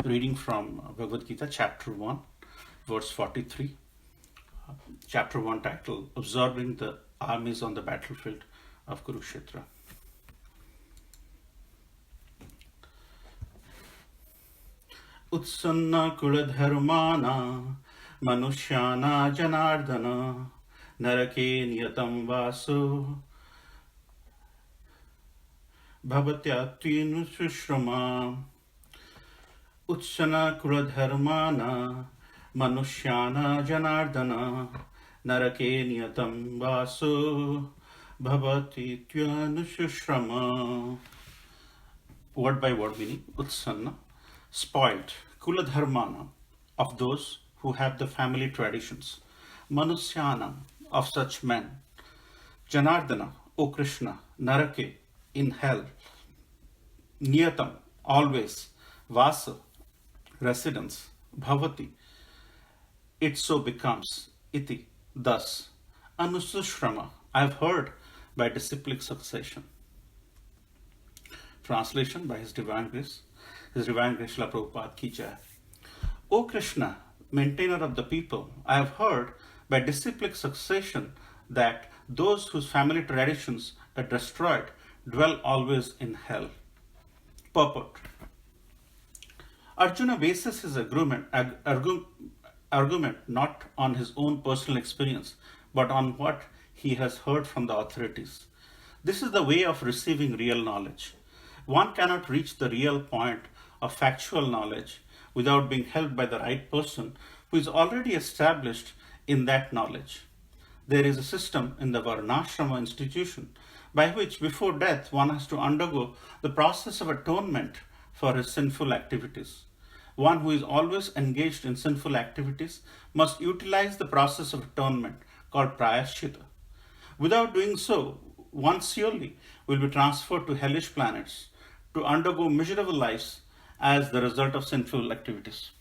Reading from Bhagavad Gita, chapter 1, verse 43. Chapter 1 title, Observing the Armies on the Battlefield of Kurukshetra. Utsanna kuladharmana manushyana janardana narake niyatam vasu bhavatyatvinu sushrama. Utsana kuladharmana manushyana janardana narake niyatam vasu bhavati tyanushushrama. Word by word meaning. Utsanna, spoiled. Kuladharmana, of those who have the family traditions. Manusyana, of such men. Janardana, O Krishna. Narake, in hell. Niyatam, always. Vasa, residence. Bhavati, it so becomes. Iti, thus. Anusushrama, I have heard by disciplic succession. Translation by His Divine Grace Srila Prabhupada Ki Jai. O Krishna, maintainer of the people, I have heard by disciplic succession that those whose family traditions are destroyed dwell always in hell. Purport. Arjuna bases his argument not on his own personal experience, but on what he has heard from the authorities. This is the way of receiving real knowledge. One cannot reach the real point of factual knowledge without being helped by the right person who is already established in that knowledge. There is a system in the Varnashrama institution by which before death one has to undergo the process of atonement for his sinful activities. One who is always engaged in sinful activities must utilize the process of atonement called prayashchita. Without doing so, one surely will be transferred to hellish planets to undergo miserable lives as the result of sinful activities.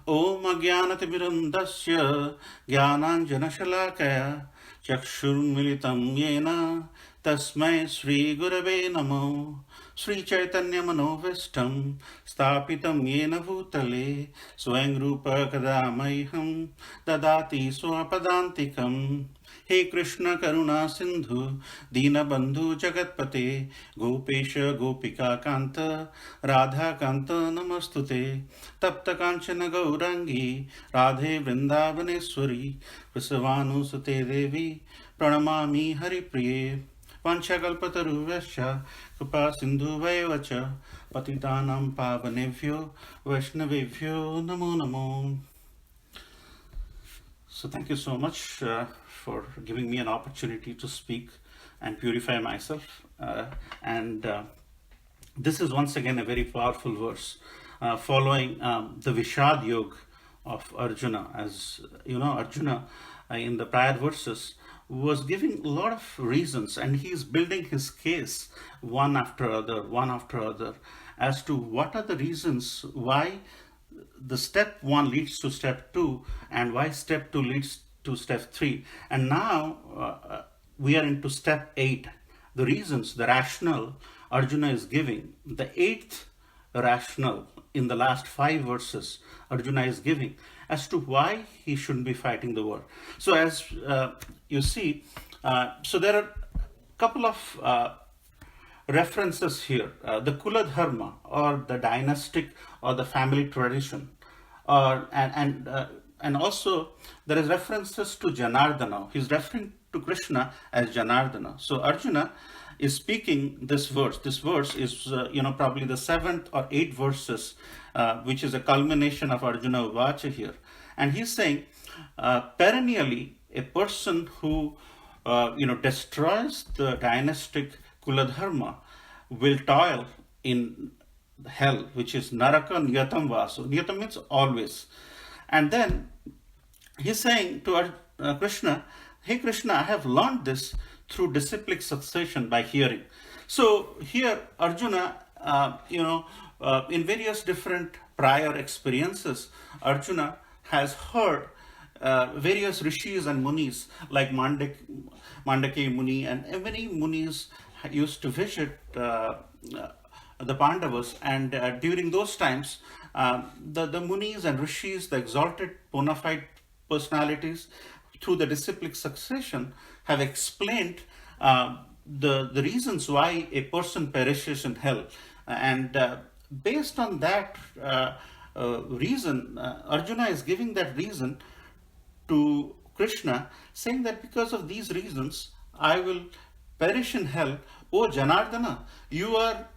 Om Ajnanatimirandasya Jnananjanashalakaya Chakshurmilitam Yena Tasmai Sri Gurave Namo. Sri Chaitanya Manovishtam Stapitam Yena Bhutale Swayam Rupa Kadamaiham Dadati Swapadantikam. He Krishna Karuna Sindhu Dina Bandhu Jagatpate Gopesha Gopika Kanta Radha Kanta Namastute Tapta Kanchana Gaurangi Radhe Vrindavaneshwari Visavanu Sute Devi Pranamami Hari Priye Panchakalpataruvasya Kripa Sindhu Vayevacha Patitanam Pavanevyo Vaishnavevyo Namo Namo. So thank you so much for giving me an opportunity to speak and purify myself. This is once again a very powerful verse following the Vishad Yoga of Arjuna. As you know, Arjuna in the prior verses was giving a lot of reasons, and he's building his case one after other as to what are the reasons why the step 1 leads to step 2 and why step 2 leads to step 3. And now we are into step 8. The reasons, the rationale Arjuna is giving, the 8th rationale in the last 5 verses Arjuna is giving as to why he shouldn't be fighting the war. So as you see, so there are a couple of references here. The Kula Dharma, or the dynastic or the family tradition, and also there is references to Janardana. He's referring to Krishna as Janardana. So Arjuna is speaking this verse. This verse is probably the 7th or 8th verses, which is a culmination of Arjuna Uvacha here, and he's saying perennially a person who destroys the dynastic Kuladharma will toil in hell, which is Naraka Niyatam Vasu. Niyatam means always. And then he's saying to Krishna, hey Krishna, I have learned this through disciplic succession by hearing. So here Arjuna, in various different prior experiences, Arjuna has heard various rishis and munis like Mandake Muni, and many munis used to visit the Pandavas. And during those times, the Munis and Rishis, the exalted bona fide personalities, through the disciplic succession, have explained the reasons why a person perishes in hell. And based on that reason, Arjuna is giving that reason to Krishna, saying that because of these reasons, I will perish in hell. Oh Janardana, you are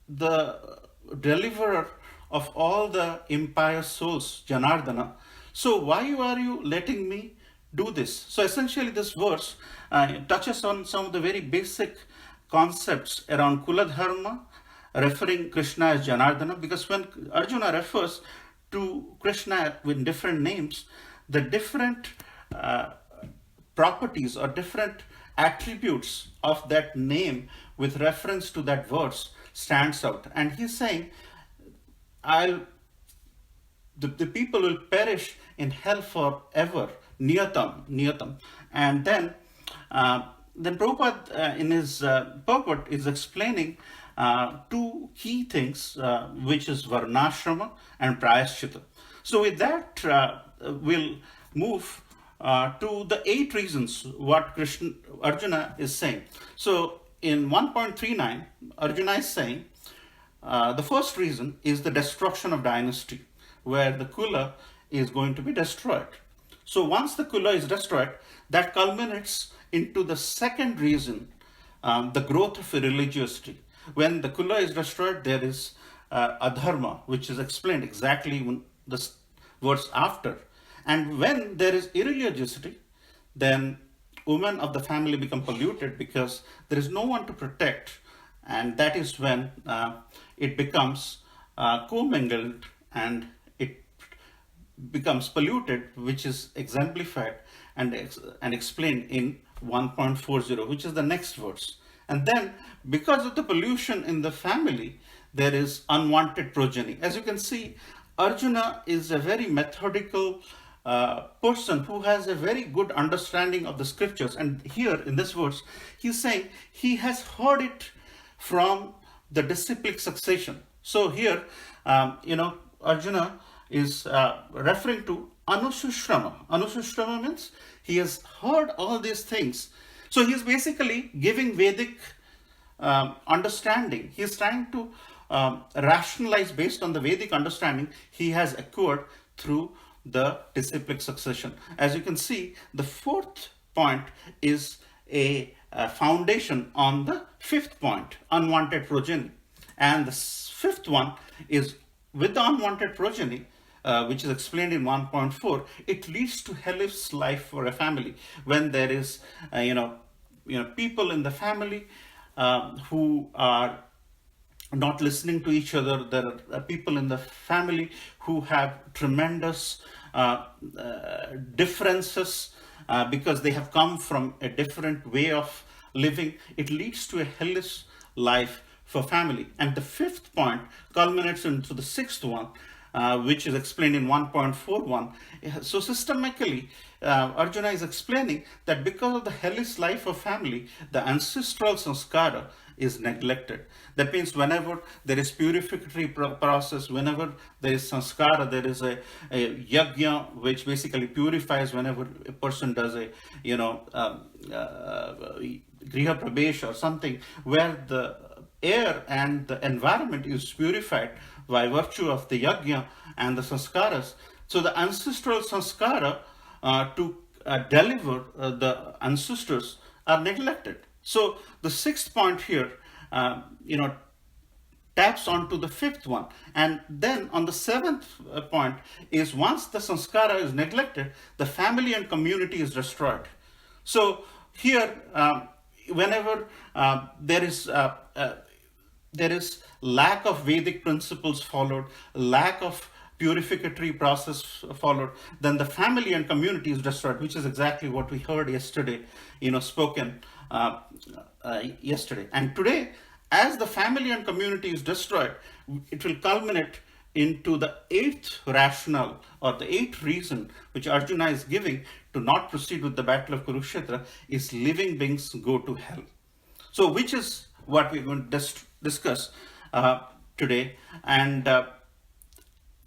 the deliverer of all the impious souls, Janardana. So why are you letting me do this? So essentially, this verse touches on some of the very basic concepts around Kula Dharma, referring Krishna as Janardana, because when Arjuna refers to Krishna with different names, the different properties or different attributes of that name with reference to that verse stands out. And he's saying, the people will perish in hell forever, niyatam. And then Prabhupada in his purport is explaining two key things, which is varnashrama and prayaschitta. So with that, we'll move to the 8 reasons what Arjuna is saying. So in 1.39, Arjuna is saying the first reason is the destruction of dynasty, where the Kula is going to be destroyed. So once the Kula is destroyed, that culminates into the second reason, the growth of religiosity. When the Kula is destroyed, there is adharma, which is explained exactly in the verse after. And when there is irreligiosity, then women of the family become polluted because there is no one to protect. And that is when it becomes commingled and it becomes polluted, which is exemplified and explained in 1.40, which is the next verse. And then, because of the pollution in the family, there is unwanted progeny. As you can see, Arjuna is a very methodical person who has a very good understanding of the scriptures. And here in this verse, he's saying he has heard it from the disciplic succession. So here, Arjuna is referring to Anusushrama. Anusushrama means he has heard all these things. So he's basically giving Vedic understanding. He's trying to rationalize based on the Vedic understanding he has acquired through the disciplic succession. As you can see, the 4th point is a foundation on the 5th point, unwanted progeny. And the 5th one is with the unwanted progeny, which is explained in 1.4, it leads to hellish life for a family. When there is, people in the family who are not listening to each other. There are people in the family who have tremendous differences because they have come from a different way of living. It leads to a hellish life for family. And the 5th point culminates into the 6th one, which is explained in 1.41. So systemically, Arjuna is explaining that because of the hellish life of family, the ancestral sanskara is neglected. That means whenever there is purificatory process, whenever there is sanskara, there is a yajna which basically purifies. Whenever a person does a griha pravesh or something, where the air and the environment is purified by virtue of the yajna and the sanskaras. So the ancestral sanskara to deliver the ancestors are neglected. So the 6th point here, taps onto the 5th one. And then on the 7th point is once the sanskara is neglected, the family and community is destroyed. So here, whenever there is lack of Vedic principles followed, lack of purificatory process followed, then the family and community is destroyed, which is exactly what we heard yesterday, spoken yesterday. And today, as the family and community is destroyed, it will culminate into the 8th rationale or the 8th reason which Arjuna is giving to not proceed with the battle of Kurukshetra is living beings go to hell. So which is what we're going to discuss today. And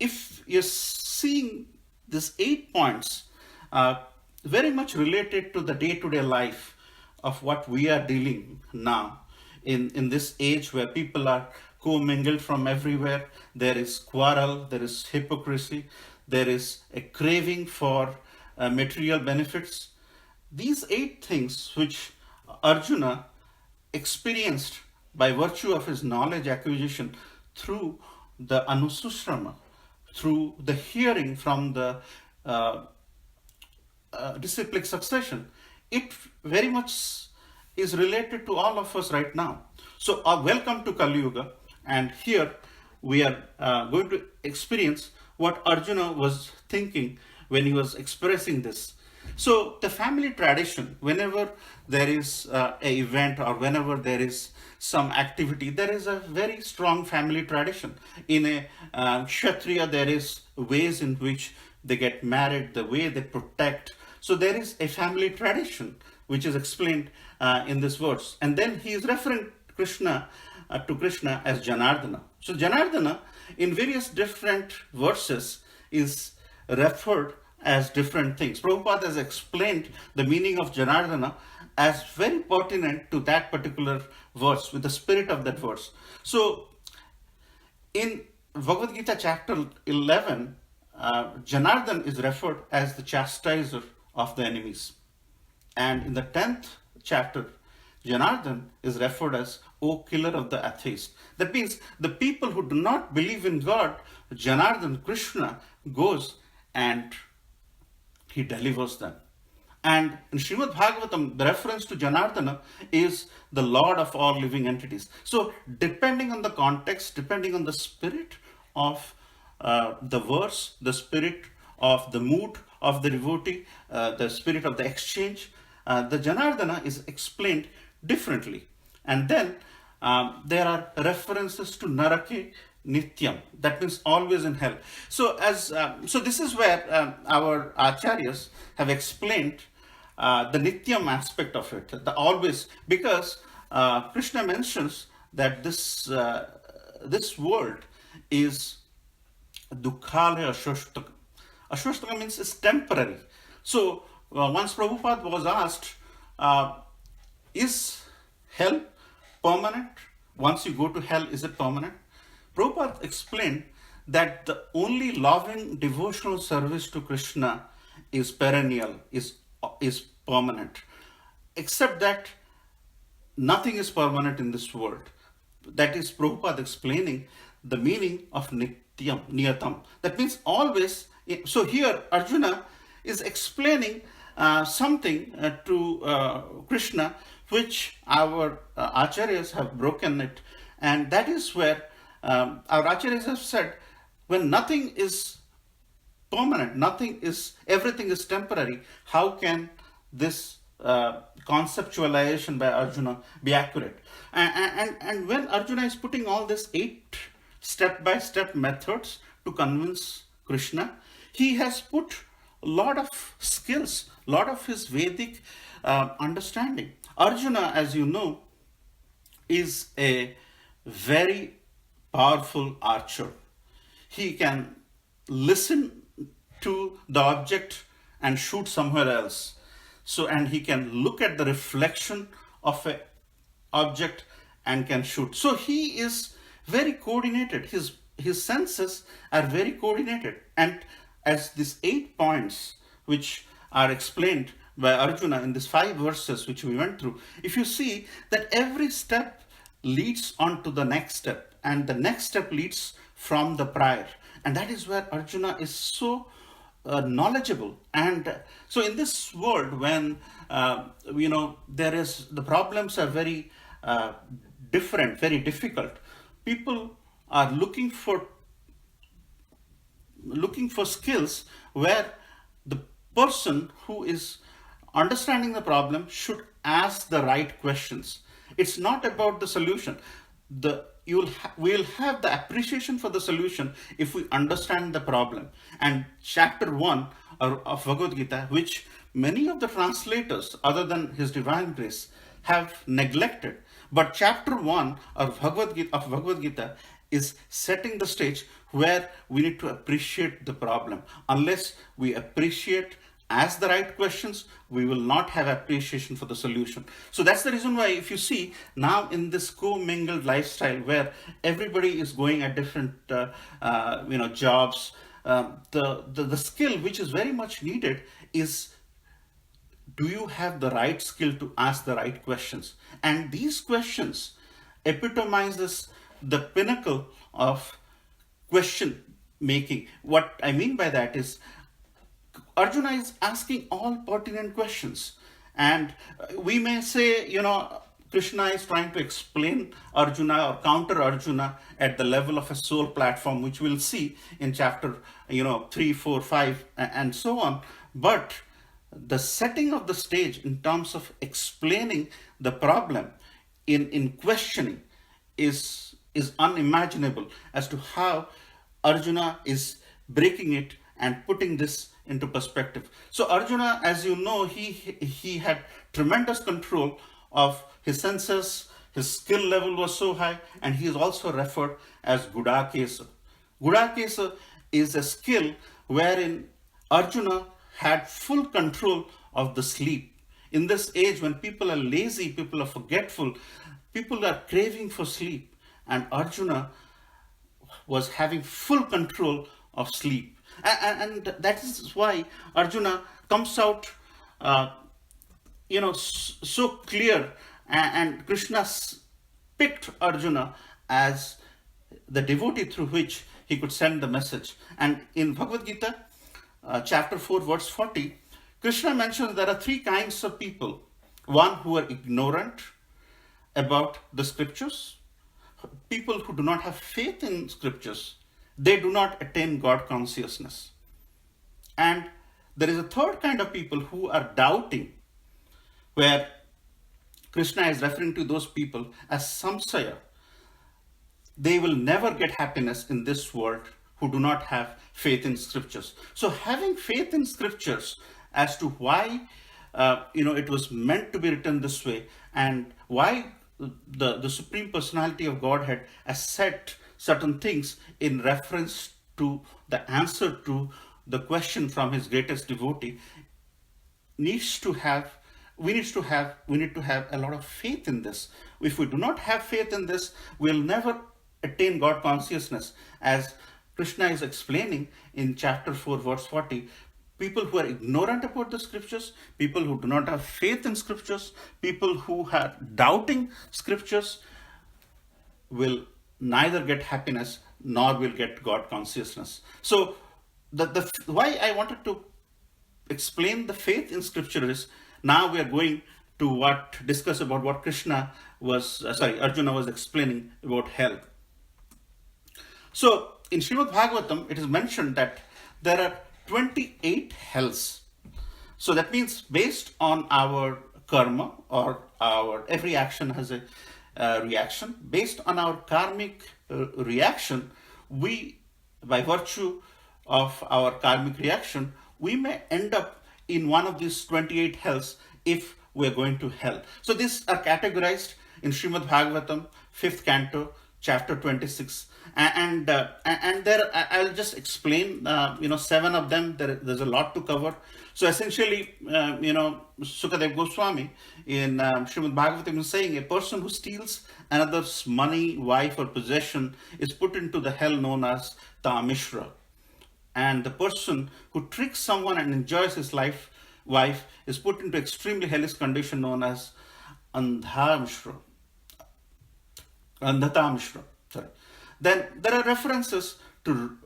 if you're seeing these 8 points, uh, very much related to the day-to-day life of what we are dealing now in this age where people are commingled from everywhere. There is quarrel, there is hypocrisy, there is a craving for material benefits. These 8 things which Arjuna experienced by virtue of his knowledge acquisition through the Anususrama, through the hearing from the uh, disciplic succession, it very much is related to all of us right now. So, welcome to Kali Yuga, and here we are going to experience what Arjuna was thinking when he was expressing this. So, the family tradition, whenever there is an event or whenever there is some activity, there is a very strong family tradition. In a Kshatriya, there is ways in which they get married, the way they protect. So, there is a family tradition which is explained in this verse. And then he is referring Krishna to Krishna as Janardana. So, Janardana in various different verses is referred as different things. Prabhupada has explained the meaning of Janardana as very pertinent to that particular verse, with the spirit of that verse. So, in Bhagavad Gita chapter 11, Janardana is referred as the chastiser of the enemies. And in the 10th chapter, Janardana is referred as, O killer of the atheist. That means the people who do not believe in God, Janardana, Krishna, goes and he delivers them. And in Srimad Bhagavatam, the reference to Janardana is the Lord of all living entities. So, depending on the context, depending on the spirit of the verse, the spirit of the mood of the devotee, the spirit of the exchange, the Janardana is explained differently. And then there are references to Narake Nityam. That means always in hell. So, so this is where our acharyas have explained the Nityam aspect of it, the always, because Krishna mentions that this world is Dukkhale Ashwashtaka. Ashwashtaka means it's temporary. So, once Prabhupada was asked, is hell permanent? Once you go to hell, is it permanent? Prabhupada explained that the only loving devotional service to Krishna is perennial, is permanent. Except that nothing is permanent in this world. That is Prabhupada explaining the meaning of Nityam, Niyatam. That means always. So here Arjuna is explaining something to Krishna, which our acharyas have broken it. And that is where our acharyas have said, when nothing is permanent, everything is temporary, how can this conceptualization by Arjuna be accurate? And when Arjuna is putting all these 8 step-by-step methods to convince Krishna, he has put a lot of skills, a lot of his Vedic understanding. Arjuna, as you know, is a very powerful archer. He can listen to the object and shoot somewhere else. So, and he can look at the reflection of an object and can shoot. So he is very coordinated. His senses are very coordinated. And as these 8 points, which are explained by Arjuna in these 5 verses which we went through, if you see that every step leads on to the next step, and the next step leads from the prior. And that is where Arjuna is so knowledgeable. And so in this world, when there is, the problems are very different, very difficult, people are looking for skills where the person who is understanding the problem should ask the right questions. It's not about the solution. We'll have the appreciation for the solution if we understand the problem. And chapter 1 of Bhagavad Gita, which many of the translators, other than His Divine Grace, have neglected. But chapter 1 of Bhagavad Gita is setting the stage where we need to appreciate the problem. Unless we appreciate, ask the right questions, we will not have appreciation for the solution. So that's the reason why, if you see now in this co-mingled lifestyle where everybody is going at different jobs, the skill which is very much needed is, do you have the right skill to ask the right questions? And these questions epitomizes the pinnacle of question making. What I mean by that is, Arjuna is asking all pertinent questions. And we may say, Krishna is trying to explain Arjuna or counter Arjuna at the level of a soul platform, which we'll see in chapter 3, 4, 5, and so on. But the setting of the stage in terms of explaining the problem in questioning is unimaginable as to how Arjuna is breaking it and putting this into perspective. So Arjuna, as you know, he had tremendous control of his senses. His skill level was so high, and he is also referred as Gudakesa. Gudakesa is a skill wherein Arjuna had full control of the sleep. In this age, when people are lazy, people are forgetful, people are craving for sleep, and Arjuna was having full control of sleep. And that is why Arjuna comes out, so clear, and Krishna picked Arjuna as the devotee through which he could send the message. And in Bhagavad Gita, chapter 4, verse 40, Krishna mentions there are three kinds of people. One, who are ignorant about the scriptures, people who do not have faith in scriptures, they do not attain God consciousness. And there is a third kind of people who are doubting, where Krishna is referring to those people as samsaya. They will never get happiness in this world who do not have faith in scriptures. So having faith in scriptures as to why it was meant to be written this way, and why the Supreme Personality of Godhead has set certain things in reference to the answer to the question from his greatest devotee, we need to have a lot of faith in this. If we do not have faith in this, we'll never attain God consciousness. As Krishna is explaining in chapter 4, verse 40, people who are ignorant about the scriptures, people who do not have faith in scriptures, people who are doubting scriptures will neither get happiness nor will get God consciousness. So the why I wanted to explain the faith in scripture is, now we are going to discuss about what Arjuna was explaining about hell. So in Srimad Bhagavatam, it is mentioned that there are 28 hells. So that means based on our karma, or every action has a reaction. Based on our karmic reaction, we, by virtue of our karmic reaction, we may end up in one of these 28 hells if we're going to hell. So these are categorized in Srimad Bhagavatam, 5th canto, chapter 26. And there, I'll just explain, 7 of them. There's a lot to cover. So essentially, Sukadev Goswami in Srimad Bhagavatam is saying, a person who steals another's money, wife, or possession is put into the hell known as Tamishra. And the person who tricks someone and enjoys his wife is put into extremely hellish condition known as Andhamishra. Sorry. Then there are references to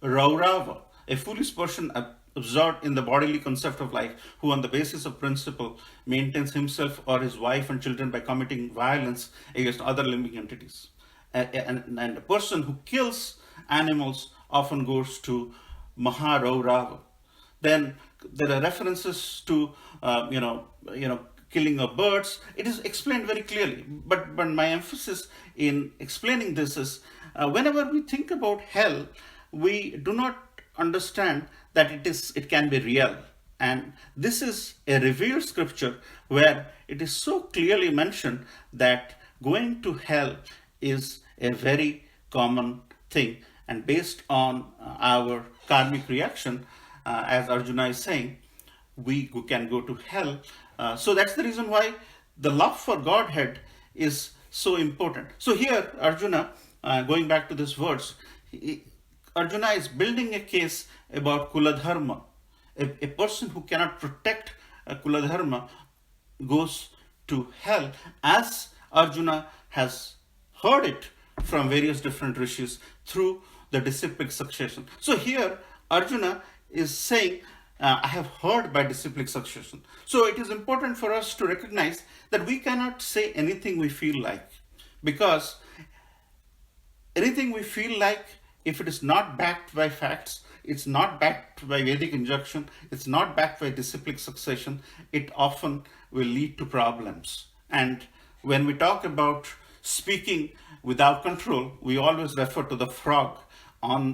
Raurava, a foolish person absorbed in the bodily concept of life, who on the basis of principle maintains himself or his wife and children by committing violence against other living entities. And a person who kills animals often goes to Maharaurava. Then there are references to killing of birds. It is explained very clearly. But my emphasis in explaining this is, whenever we think about hell, we do not understand that it can be real. And this is a revealed scripture where it is so clearly mentioned that going to hell is a very common thing. And based on our karmic reaction, as Arjuna is saying, we can go to hell. So that's the reason why the love for Godhead is so important. So here, Arjuna, going back to this verse, Arjuna is building a case about Kuladharma. A person who cannot protect Kuladharma goes to hell, as Arjuna has heard it from various different rishis through the disciplic succession. So here, Arjuna is saying, I have heard by disciplic succession. So it is important for us to recognize that we cannot say anything we feel like, because anything we feel like, if it is not backed by facts, it's not backed by Vedic injunction, it's not backed by disciplic succession, it often will lead to problems. And when we talk about speaking without control, we always refer to the frog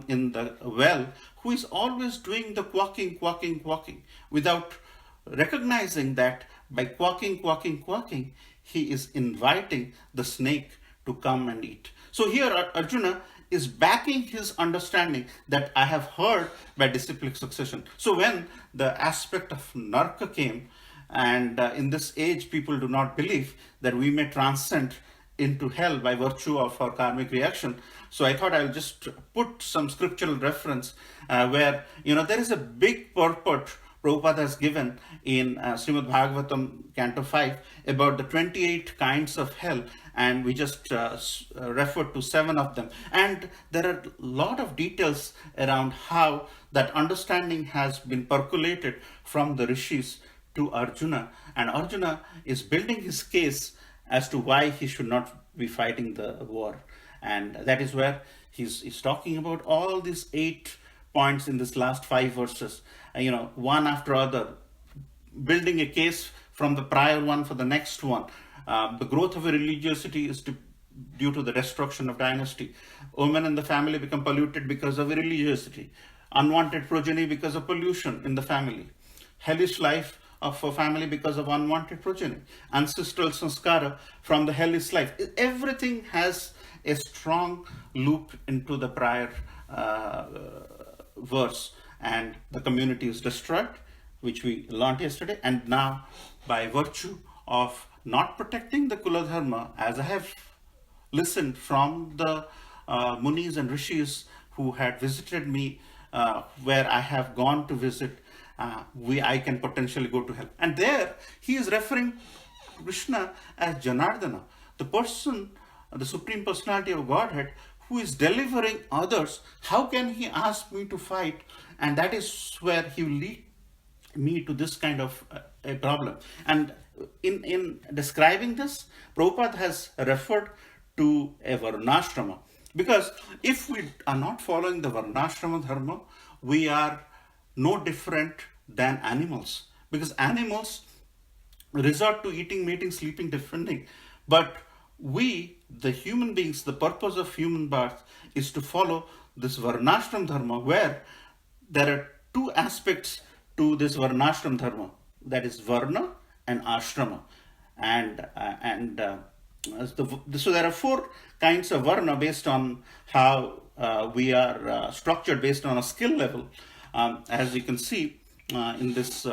in the well, who is always doing the quacking, without recognizing that by quacking, he is inviting the snake to come and eat. So here Arjuna is backing his understanding that I have heard by disciplic succession. So when the aspect of Narka came, and in this age people do not believe that we may transcend into hell by virtue of our karmic reaction. So I thought I'll just put some scriptural reference where, there is a big purport Prabhupada has given in Srimad Bhagavatam, Canto 5, about the 28 kinds of hell, and we just referred to 7 of them. And there are a lot of details around how that understanding has been percolated from the rishis to Arjuna, and Arjuna is building his case as to why he should not be fighting the war. And that is where he's talking about all these 8 points in this last 5 verses, one after other, building a case from the prior one for the next one. The growth of a religiosity is due to the destruction of dynasty. Women in the family become polluted because of religiosity. Unwanted progeny because of pollution in the family. Hellish life of a family because of unwanted progeny. Ancestral sanskara from the hellish life. Everything has a strong loop into the prior verse, and the community is destroyed, which we learned yesterday. And now, by virtue of not protecting the Kuladharma, as I have listened from the Munis and Rishis who had visited me, where I have gone to visit, I can potentially go to hell. And there he is referring Krishna as Janardana, the person, the Supreme Personality of Godhead, who is delivering others. How can he ask me to fight? And that is where he will lead me to this kind of a problem. And in describing this, Prabhupada has referred to a Varnashrama, because if we are not following the Varnashrama dharma, we are no different than animals, because animals resort to eating, mating, sleeping, defending. But we, the human beings, the purpose of human birth is to follow this Varnashram dharma, where there are 2 aspects to this Varnashram dharma, that is Varna and Ashrama. So there are 4 kinds of Varna based on how we are structured based on a skill level. As you can see in this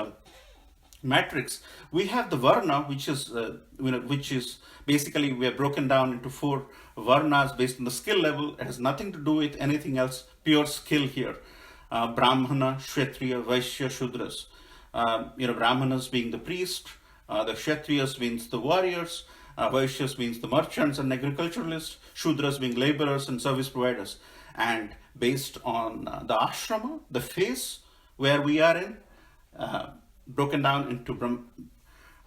matrix, we have the Varna, which is basically, we are broken down into 4 Varnas based on the skill level. It has nothing to do with anything else, pure skill here. Brahmana, Kshatriya, Vaishya, Shudras. Brahmanas being the priest, the Kshatriyas means the warriors, Vaishyas means the merchants and agriculturalists, Shudras being laborers and service providers. And based on the ashrama, the phase where we are in, broken down into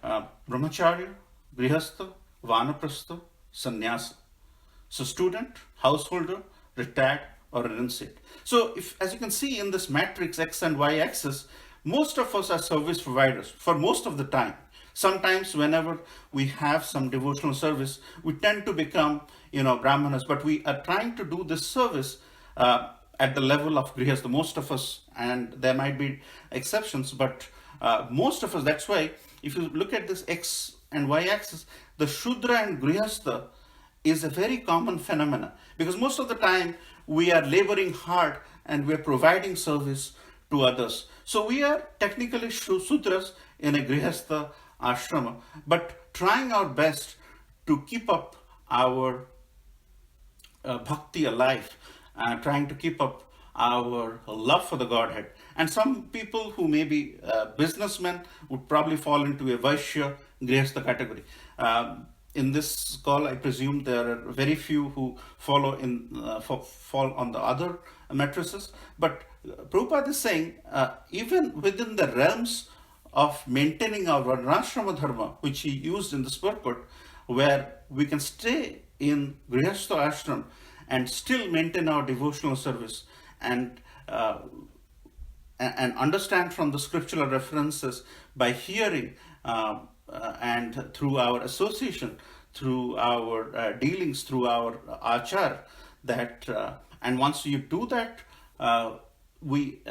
brahmacharya, grihastha, vanaprastha, sannyasa. So student, householder, retired, or renunciate. So as you can see in this matrix, X and Y axis, most of us are service providers for most of the time. Sometimes whenever we have some devotional service, we tend to become, brahmanas, but we are trying to do this service at the level of grihastha, most of us, and there might be exceptions, but most of us. That's why if you look at this X and Y axis, the Shudra and grihastha is a very common phenomenon, because most of the time we are laboring hard and we are providing service to others. So we are technically Sudras in a Grihastha ashrama, but trying our best to keep up our bhakti alive, trying to keep up our love for the Godhead. And some people who may be businessmen would probably fall into a Vaishya Grihastha category. In this call, I presume there are very few who follow fall on the other matrices. But Prabhupada is saying, even within the realms of maintaining our Varnashrama Dharma, which he used in this purport, where we can stay in Grihastha ashram and still maintain our devotional service and understand from the scriptural references by hearing and through our association, through our dealings, through our achar, that and once you do that, we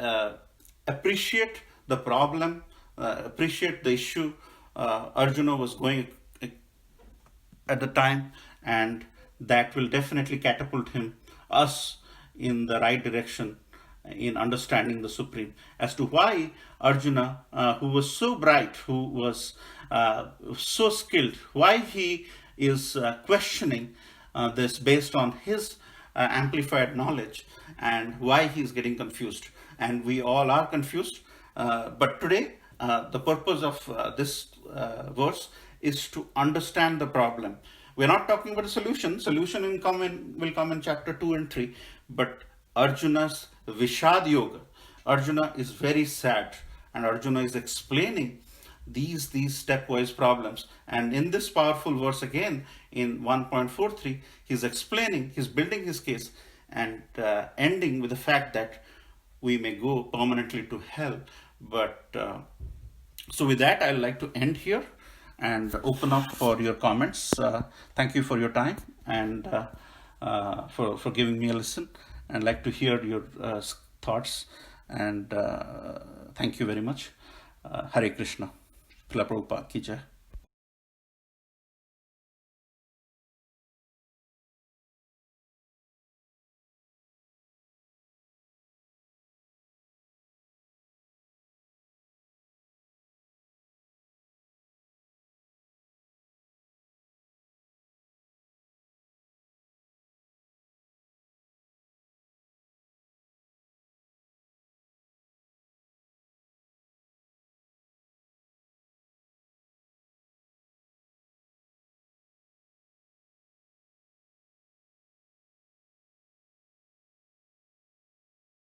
appreciate the problem, appreciate the issue Arjuna was going at the time, and that will definitely catapult us in the right direction in understanding the Supreme. As to why Arjuna, who was so bright, who was so skilled, why he is questioning this based on his amplified knowledge, and why he is getting confused. And we all are confused. But today, the purpose of this verse is to understand the problem. We're not talking about a solution. Solution will come in chapter 2 and 3. But Arjuna's Vishad Yoga. Arjuna is very sad, and Arjuna is explaining these stepwise problems. And in this powerful verse again, in 1.43, he's explaining, he's building his case, and ending with the fact that we may go permanently to hell. But so with that, I'd like to end here and open up for your comments. Thank you for your time and for giving me a listen, and I'd like to hear your thoughts. And thank you very much. Hare Krishna. Prabhupada ki jai.